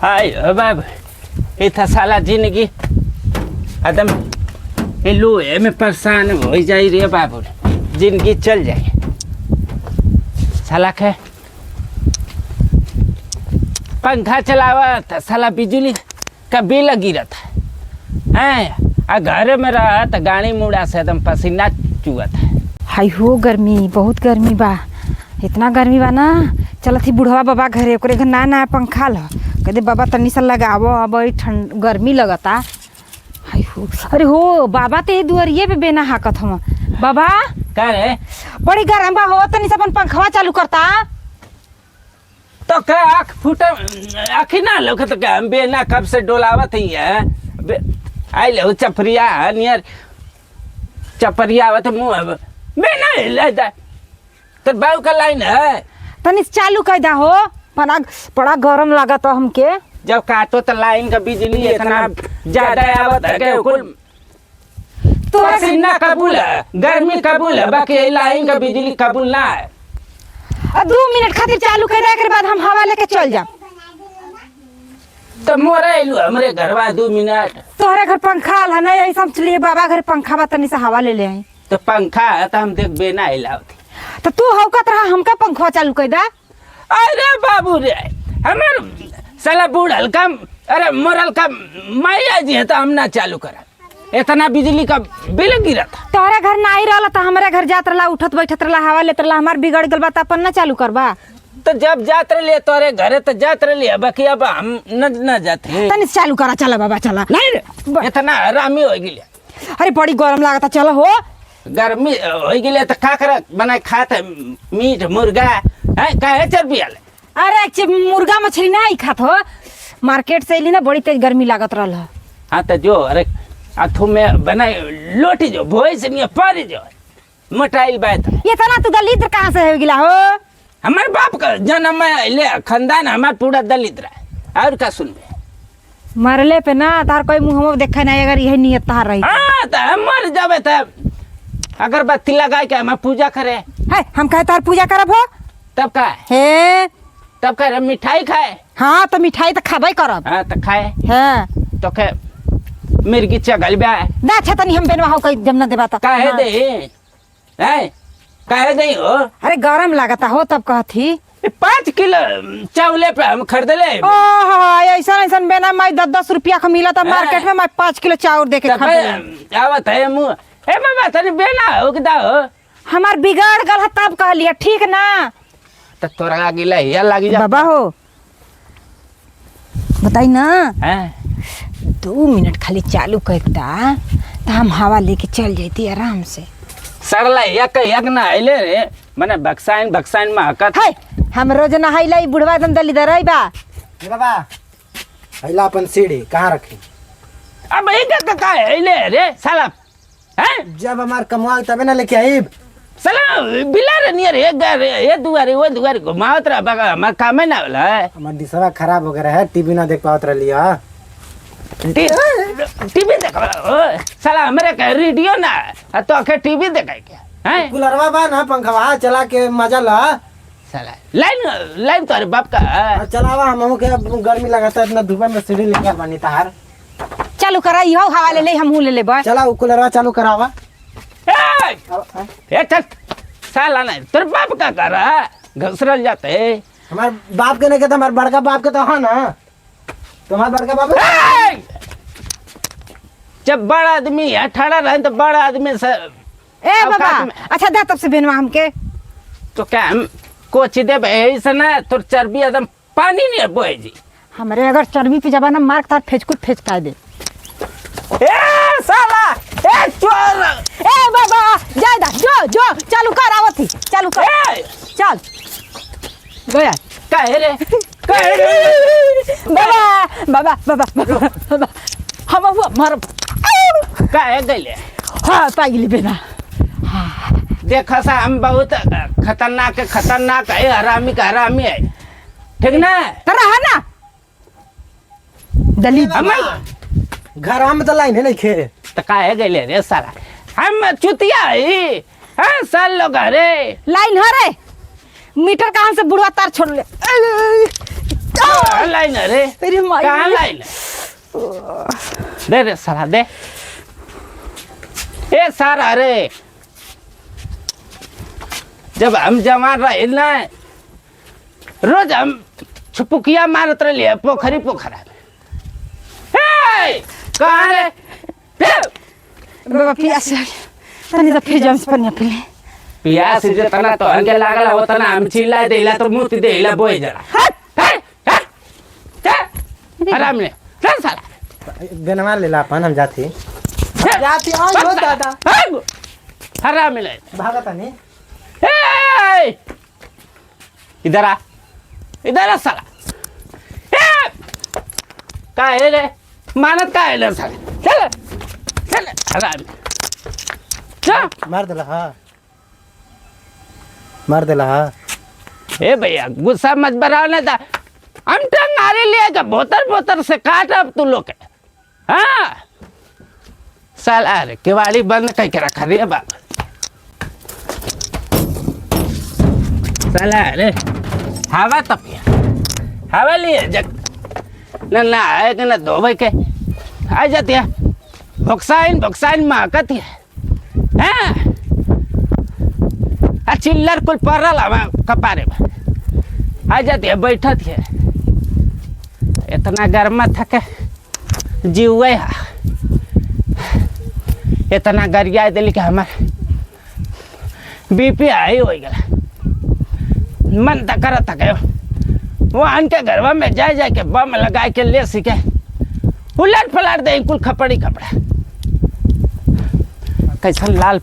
हाय बाब इतना साला जिंदगी एकदम लोहे में परेशान हो जाई रे बाबू जिंदगी चल जाए साला के पंखा चलावा था साला बिजली का बिल गिरत है आ घर में रहा तो गाड़ी मुड़ा से एकदम पसीना चुअत है। हाय हो गर्मी बहुत गर्मी बा इतना गर्मी बा ना चलत ही बुढ़वा बाबा घरे ओकरे घर नया पंखा ल कहते बाबा तनी सा लगावो अब ठंड गर्मी लगता। हाय हो अरे हो बाबा ते दुआरिये पे बेना हाकत हम बाबा का रे बड़ी गर्म बा हो तनी सा अपन पंखवा चालू करता तो का आँख फूटा आँखी ना लोग तो क्या बेना कब से डोलावत ही है आई लो चपरिया नियर चपरियावत मुँह बेना ले जा तो बाबू का लाइन है तनी चालू कर दा हो बड़ा गरम लागत हमके जब काटो तो लाइन का बिजली इतना ज्यादा आवत है कि कुल तो पसीना कबूल है गर्मी कबूल है बाकी लाइन का बिजली कबूल ना है। 2 मिनट खातिर चालू कर के बाद हम हवा लेके चल जा तो मोरा एलू हमरे घरवा 2 मिनट तोहरे घर पंखा है ना यही सब चलिए बाबा घर पंखा बा तनी से हवा ले ले आई तो पंखा है तो हम देख बेना हिलावती तो तू हौकत रहा हमका पंखा चालू कर दा। अरे बाबू रे हमार साला बूढ़ल का अरे मोरल का माया जी है तो हम ना चालू करा इतना बिजली का बिल गिरा था। तोहरे घर ना आई रहला तो हमारे घर जात रहला उठत बैठत रहला हवा लेत रहला हमार बिगड़ गल बा त अपन ना चालू करबा तो जब जात रहे तोरे घरे तो जात रहे बाकी अब हम न जाते तनी चालू करा चला बाबा चला नहीं रे इतना आरामी हो गई अरे बड़ी गरम लागता चलो हो गर्मी हो गई तो का कर बना खाते मीट मुर्गा है काहे चर्बी आले अरे मुर्गा मछली ना ही खात हो मार्केट से अली ना बड़ी तेज गर्मी लागत रहल। हाँ तो जो अरे अथु में बनाई लोटी जो भोई से नहीं पारी जो मोटाइल बैठ ये तना तू दलित कहाँ से हो गिला हो हमारे बाप का जन्म ले खानदान हमारा पूरा दलित रहा और क्या सुनबे मरले पे ना तार कोई मुंह देखा नहीं अगर यही नियत तार रही हाँ तो हम मर जावे तब अगरबत्ती लगा के हम पूजा करे है हम कहे तार पूजा करब हो तब का हे तब का मिठाई खाए हाँ तो मिठाई तो खाबे करब हाँ तो खाए है तो के मिर्गी चगल बे ना अच्छा तनी हम बेनवा हो कहीं जम न देबा त काहे दे है काहे दे हो अरे गरम लागता हो तब कहथी 5 किलो चावले पे हम खरीद ले ओह ऐसा ऐसा बेना मैं 10-10 रुपया का मिला था मार्केट में मैं 5 किलो चावल दे के खरीद आवत है मुँह ए बाबा तनी बेना हो कि हो हमार बिगड़ गल है तब कह लिया ठीक ना तो तोरा लागी या लागी जा बाबा हो बताई ना हैं 2 मिनट खाली चालू करता तो हम हवा लेके चल जाती आराम से सरला एक ना आइले रे मने बक्साइन में हकत है हम रोज नहाइला बुढ़वा एकदम दली दरई बा ए बाबा अइला अपन सीढ़ी कहाँ रखी अब एक का आइले रे साला हैं जब हमार कमवा तबे ना लेके आइब साला बिलार नियर एक घर ये दुआरे वो दुआरे घुमावत रहा बगा हमार काम ना होला है हमार दिशवा खराब हो गया है टीवी ना देख पावत रही टीवी देखा साला हमारे का रेडियो ना तो आखे टीवी देखाई क्या हैं कूलरवा बा ना पंखवा चला के मजा ला साला लाइन तो अरे बाप का चलावा हम के गर्मी लगाता इतना धूप में सीढ़ी लेकर बानी तार चालू करा इहो हवा ले ले हमहू ले लेबा चला कूलरवा चालू करावा ए चल साला नहीं तेरे बाप का कर रहा घसरल जाते हमार बाप के नहीं कहता हमारे बड़का बाप के तो है ना तुम्हारा बड़का बाप जब बड़ा आदमी है ठाड़ा रहे तो बड़ा आदमी से ए बाबा अच्छा दा तब से बेनवा हमके तो क्या हम कोची दे ऐसा ना तो चर्बी एकदम पानी नहीं बोए जी हमरे अगर चर्बी पे जबाना मार तार फेंचकुट फेंचका दे ए साला ए चोर ए बाबा जा दा जो चालू कर आवत थी चालू कर चल गया काहे रे बाबा हम हुआ मर काहे गइले हाँ पागली बेना देखा सा हम बहुत खतरनाक है हरामी है ठीक ना तरह है ना दलित हम घर में तो लाइन है नहीं खे तो काहे गइले रे साला हम चुतिया है हाँ साल लोग अरे लाइन है रे मीटर कहाँ से बुढ़वा तार छोड़ ले कहाँ लाइन है रे तेरी माई कहाँ लाइन है दे रे साला दे ए सारा रे जब हम जवान रहे ना रोज हम छुपुकिया मारत रहे पोखरी पोखरा में कहाँ रे बाबा पियास तनी तो फिर जाम से पनिया पीले पियास जितना तो अंगे लागला होता ना हम चिल्ला देला तो मुंह देला बोई जरा आराम ने चल साला बेनवा ले ला अपन हम जाती जाती आ हो दादा आराम ले भागता नहीं इधर आ साला का है रे मानत का है साला चल चल आराम चल मार देला हाँ मार देला हाँ ए भैया गुस्सा मत बढ़ाओ ना था हम टंगारे लेगा बोतर से काट अब तू लोग हाँ साला अरे केवाड़ी बंद करके रखा रे बाबा साला अरे हवा तपिया हवा लिए जग ना आए कि ना दो भाई के आ जाती है भोक्साइन महकत है हाँ चिल्लर कुल पड़ल हवा कपारे में आ जाती है बैठत है इतना गर्मा थके जीवे है इतना गरिया दिल के हमारे बीपी हाई हो गया मन तो कर थके वो के घरवा में जा के बम लगा के ले सीखे उलट पलट दे कुल खपड़ा कैसा लाल